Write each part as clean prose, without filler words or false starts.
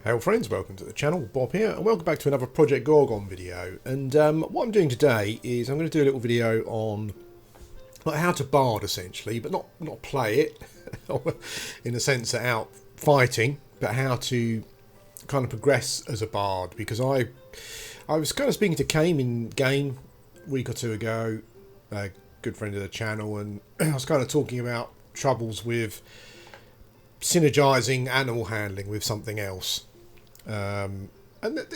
Hey friends, welcome to the channel, Bob here, and welcome back to another Project Gorgon video. And what I'm doing today is I'm going to do a little video on like how to bard essentially, but not play it in the sense that out fighting, but how to kind of progress as a bard. Because I was kind of speaking to Kame in game a week or two ago, a good friend of the channel, and I was kind of talking about troubles with synergizing animal handling with something else. And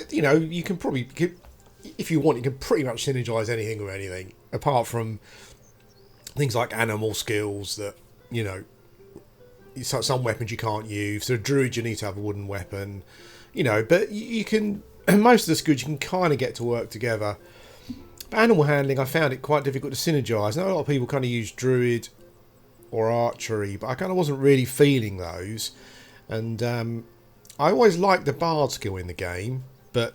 you know, you can probably, if you want, you can pretty much synergize anything with anything, apart from things like animal skills that, you know, some weapons you can't use. So a druid, you need to have a wooden weapon, you know, but you can, most of the skills you can kind of get to work together. But animal handling, I found it quite difficult to synergize. Now a lot of people kind of use druid or archery, but I kind of wasn't really feeling those. And I always liked the bard skill in the game, but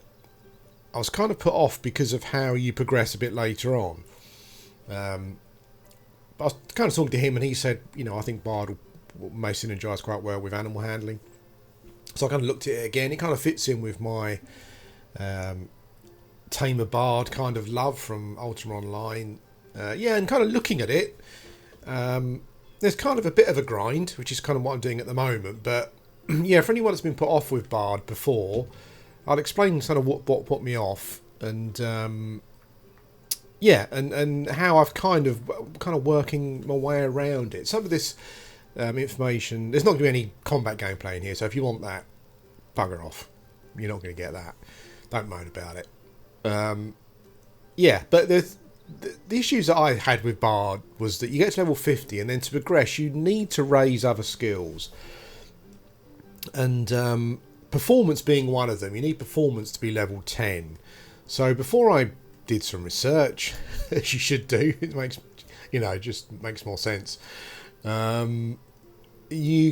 I was kind of put off because of how you progress a bit later on. But I was kind of talking to him, and he said, you know, I think bard may synergize quite well with animal handling. So I kind of looked at it again. It kind of fits in with my Tamer Bard kind of love from Ultima Online. Yeah, and kind of looking at it, there's kind of a bit of a grind, which is kind of what I'm doing at the moment. But yeah, for anyone that's been put off with bard before, I'll explain kind of what put me off, and yeah, and how I've kind of working my way around it. Some of this information, there's not going to be any combat gameplay in here, so if you want that, bugger off. You're not going to get that. Don't moan about it. Yeah, but the issues that I had with bard was that you get to level 50, and then to progress you need to raise other skills, and performance being one of them. You need performance to be level 10. So before I did some research, as you should do, it makes, you know, just makes more sense. You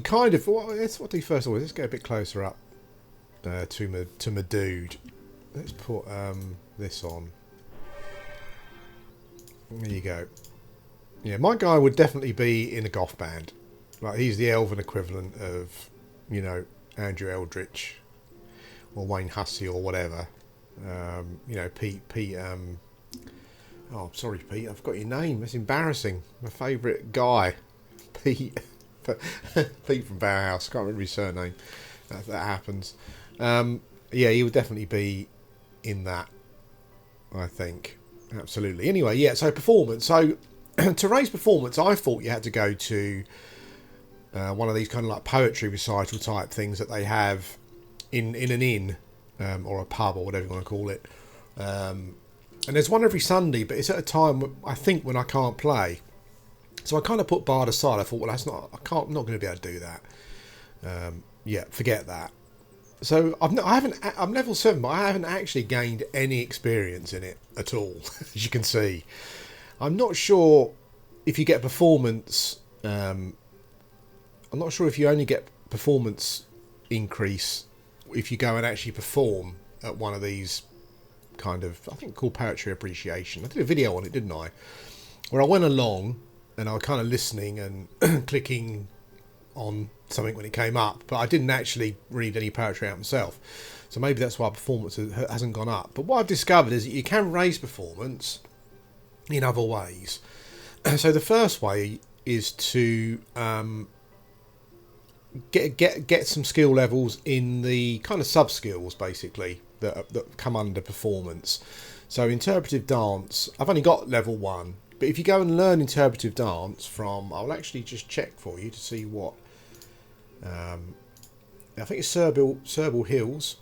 kind of, let's what do first of all. Let's get a bit closer up to my dude. Let's put this on. There you go. Yeah, my guy would definitely be in a goth band. Like, he's the elven equivalent of, you know, Andrew Eldritch or Wayne Hussey or whatever. You know, Pete. Oh, sorry, Pete. I've got your name. That's embarrassing. My favourite guy, Pete. Pete from Bauhaus. Can't remember his surname. That happens. Yeah, he would definitely be in that, I think. Absolutely. Anyway, yeah. So performance. So to raise performance, I thought you had to go to one of these kind of like poetry recital type things that they have in an inn or a pub or whatever you want to call it. And there's one every Sunday, but it's at a time, I think, when I can't play. So I kind of put bard aside. I thought, well, that's not, I'm not going to be able to do that. Yeah, forget that. So I'm level 7, but I haven't actually gained any experience in it at all, as you can see. I'm not sure if you get performance. I'm not sure if you only get performance increase if you go and actually perform at one of these kind of, I think, called poetry appreciation. I did a video on it, didn't I? Where I went along and I was kind of listening and clicking on something when it came up, but I didn't actually read any poetry out myself. So maybe that's why performance hasn't gone up. But what I've discovered is that you can raise performance in other ways. So the first way is to get some skill levels in the kind of sub skills, basically, that come under performance. So interpretive dance, I've only got level 1, but if you go and learn interpretive dance from, I'll actually just check for you to see what, I think it's Serble Hills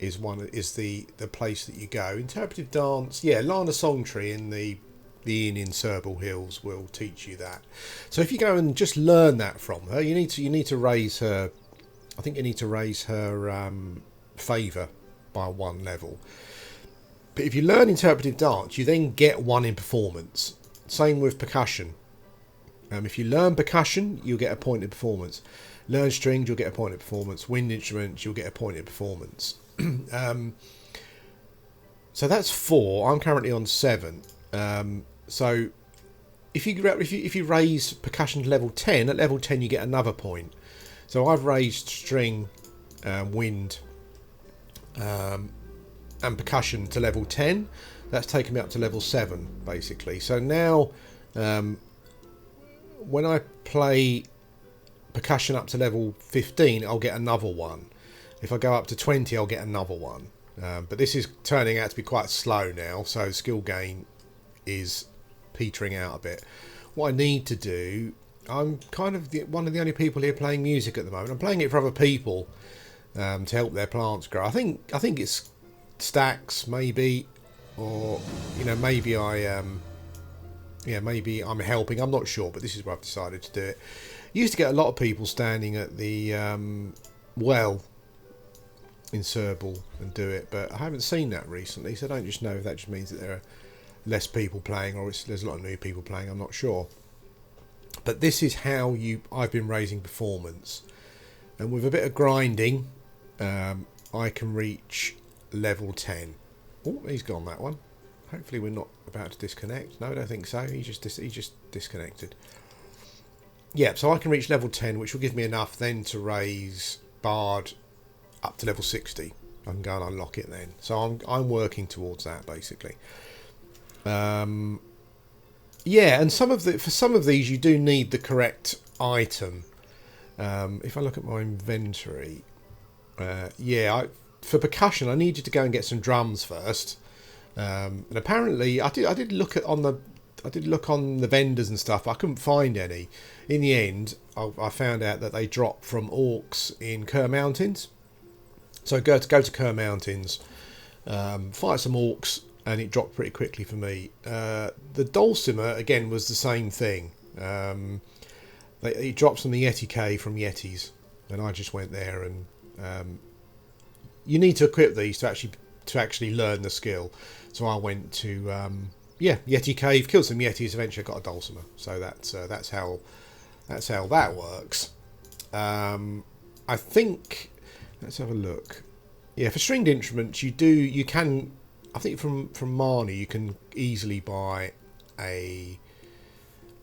is the place that you go. Interpretive dance, yeah, Lana Songtree in the inn in Serble Hills will teach you that. So if you go and just learn that from her, you need to raise her. I think you need to raise her favour by 1 level. But if you learn interpretive dance, you then get 1 in performance. Same with percussion. If you learn percussion, you'll get a point in performance. Learn strings, you'll get a point in performance. Wind instruments, you'll get a point in performance. So that's 4. I'm currently on 7. So if you raise percussion to level 10, at level 10 you get another point. So I've raised string wind, and percussion to level 10. That's taken me up to level 7 basically. So now when I play percussion up to level 15, I'll get another one. If I go up to 20, I'll get another one. But this is turning out to be quite slow now, so skill gain is petering out a bit. What I need to do, I'm kind of one of the only people here playing music at the moment. I'm playing it for other people to help their plants grow. I think it's stacks maybe, or maybe maybe I'm helping. I'm not sure, but this is where I've decided to do it. Used to get a lot of people standing at the well in Serble and do it, but I haven't seen that recently, so I don't just know if that just means that there are less people playing, or there's a lot of new people playing. I'm not sure. But this is how I've been raising performance, and with a bit of grinding, I can reach level 10. Oh, he's gone, that one. Hopefully we're not about to disconnect. No, I don't think so. He just disconnected. Yeah, so I can reach level 10, which will give me enough then to raise Bard up to level 60. I can go and unlock it then. So I'm working towards that basically. Yeah, and for some of these you do need the correct item. If I look at my inventory, for percussion I need you to go and get some drums first. And apparently I did look on the vendors and stuff. I couldn't find any. In the end, I found out that they drop from orcs in Kerr Mountains. So go to Kerr Mountains, fight some orcs, and it dropped pretty quickly for me. The dulcimer again was the same thing. It drops from the Yeti Cave from Yetis, and I just went there. And you need to equip these to actually learn the skill. So I went to Yeti Cave, killed some Yetis, eventually got a dulcimer. So that's how that works. I think, let's have a look. Yeah, for stringed instruments you can, I think from Marnie you can easily buy a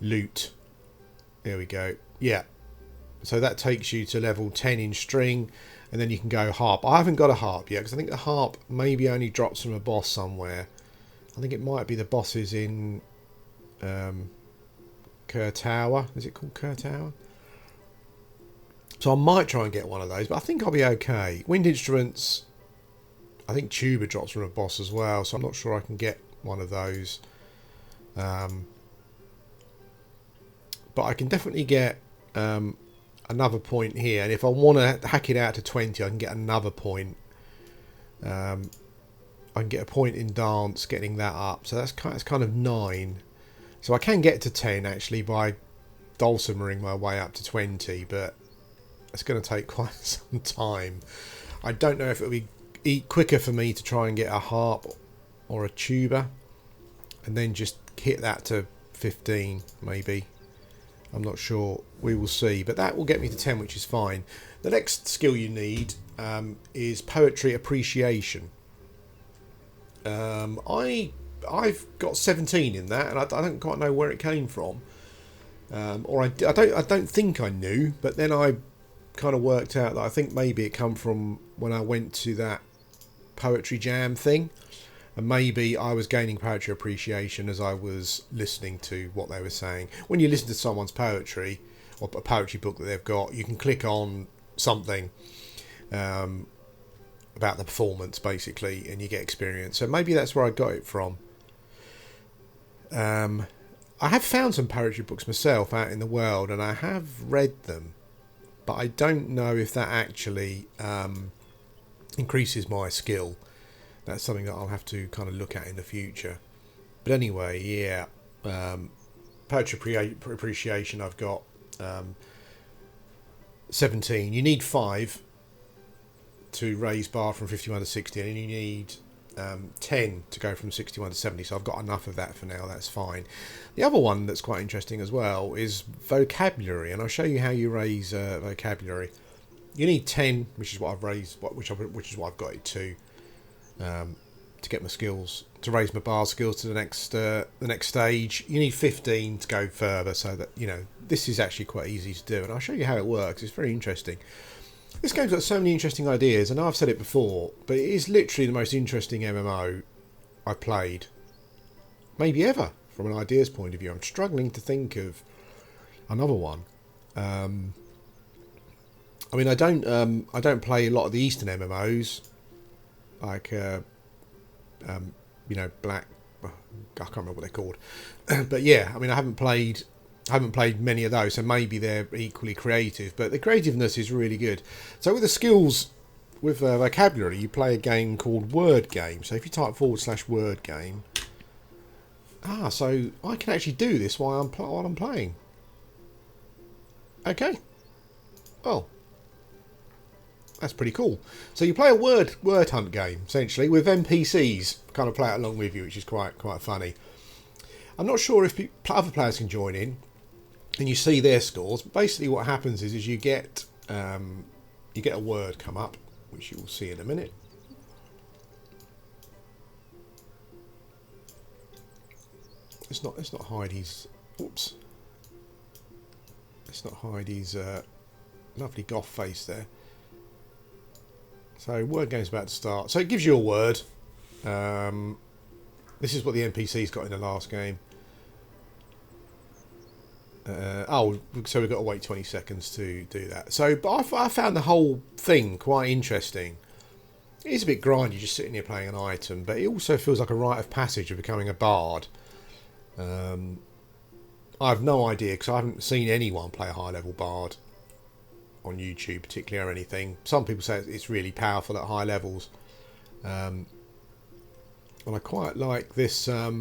lute. There we go. Yeah. So that takes you to level 10 in string, and then you can go harp. I haven't got a harp yet because I think the harp maybe only drops from a boss somewhere. I think it might be the bosses in Kerr Tower. Is it called Kerr Tower? So I might try and get one of those, but I think I'll be okay. Wind instruments, I think tuba drops from a boss as well, so I'm not sure I can get one of those. But I can definitely get another point here, and if I want to hack it out to 20, I can get another point. I can get a point in dance, getting that up, so that's kind of 9. So I can get to 10 actually by dulcimering my way up to 20, but it's going to take quite some time. I don't know if it'll be quicker for me to try and get a harp or a tuba and then just hit that to 15 maybe. I'm not sure. We will see. But that will get me to 10, which is fine. The next skill you need is poetry appreciation. I've got 17 in that, and I don't quite know where it came from. Or I don't think I knew, but then I kind of worked out that I think maybe it come from when I went to that poetry jam thing, and maybe I was gaining poetry appreciation as I was listening to what they were saying. When you listen to someone's poetry or a poetry book that they've got, you can click on something about the performance basically, and you get experience. So maybe that's where I got it from. I have found some poetry books myself out in the world, and I have read them, but I don't know if that actually increases my skill. That's something that I'll have to kind of look at in the future. But anyway, yeah, poetry appreciation, I've got 17. You need 5 to raise bar from 51 to 60, and you need 10 to go from 61 to 70, so I've got enough of that for now. That's fine. The other one that's quite interesting as well is vocabulary, and I'll show you how you raise vocabulary. You need 10, which is what I've raised, which is what I've got it to get my skills, to raise my bar skills to the next stage. You need 15 to go further, so that this is actually quite easy to do, and I'll show you how it works. It's very interesting. This game's got so many interesting ideas. I know I've said it before, but it is literally the most interesting MMO I've played, maybe ever, from an ideas point of view. I'm struggling to think of another one. I mean, I don't play a lot of the Eastern MMOs, like you know, Black. I can't remember what they're called, but yeah, I mean, I haven't played many of those, so maybe they're equally creative. But the creativeness is really good. So with the skills, with vocabulary, you play a game called Word Game. So if you type /word game, so I can actually do this while I'm playing. Okay. Well, that's pretty cool. So you play a word hunt game, essentially, with NPCs kind of play it along with you, which is quite funny. I'm not sure if other players can join in and you see their scores. But basically what happens is you get a word come up, which you will see in a minute. Let's not hide his... Oops. Let's not hide his lovely goth face there. So word game's about to start. So it gives you a word. This is what the NPC's got in the last game. So we've got to wait 20 seconds to do that. So, but I found the whole thing quite interesting. It is a bit grindy, just sitting here playing an item, but it also feels like a rite of passage of becoming a bard. I have no idea, because I haven't seen anyone play a high-level bard on YouTube particularly or anything. Some people say it's really powerful at high levels. And I quite like this... yeah,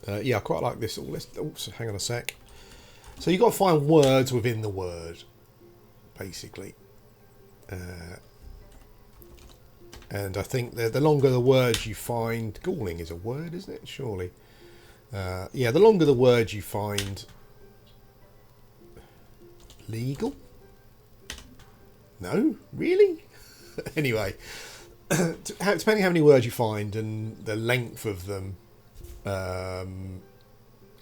I quite like this. Oops, hang on a sec. So you've got to find words within the word, basically. And I think the longer the words you find... Galling is a word, isn't it? Surely. Yeah, the longer the words you find... Legal? No? Really? Anyway, depending how many words you find and the length of them,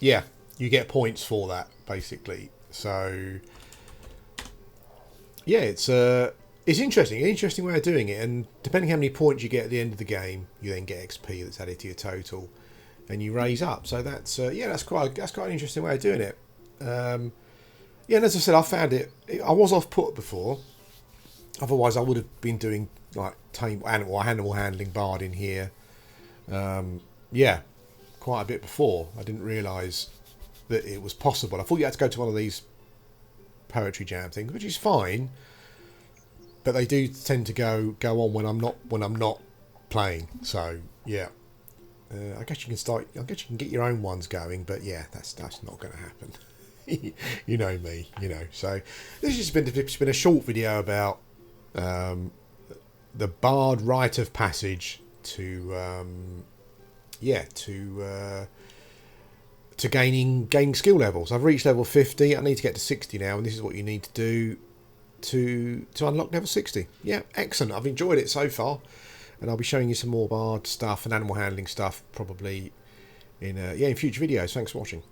yeah, you get points for that, basically. So, yeah, it's interesting. An interesting way of doing it, and depending how many points you get at the end of the game, you then get XP that's added to your total, and you raise up. So that's yeah, that's quite an interesting way of doing it. Yeah, and as I said, I found it. I was off put before. Otherwise, I would have been doing like animal handling bard in here. Yeah, quite a bit before. I didn't realise that it was possible. I thought you had to go to one of these poetry jam things, which is fine. But they do tend to go on when I'm not playing. So yeah, I guess you can get your own ones going. But yeah, that's not going to happen. You know me, you know. So this has been a short video about the bard rite of passage to gaining skill levels. I've reached level 50. I need to get to 60 now, and this is what you need to do to unlock level 60. Yeah, excellent. I've enjoyed it so far, and I'll be showing you some more bard stuff and animal handling stuff probably in future videos. Thanks for watching.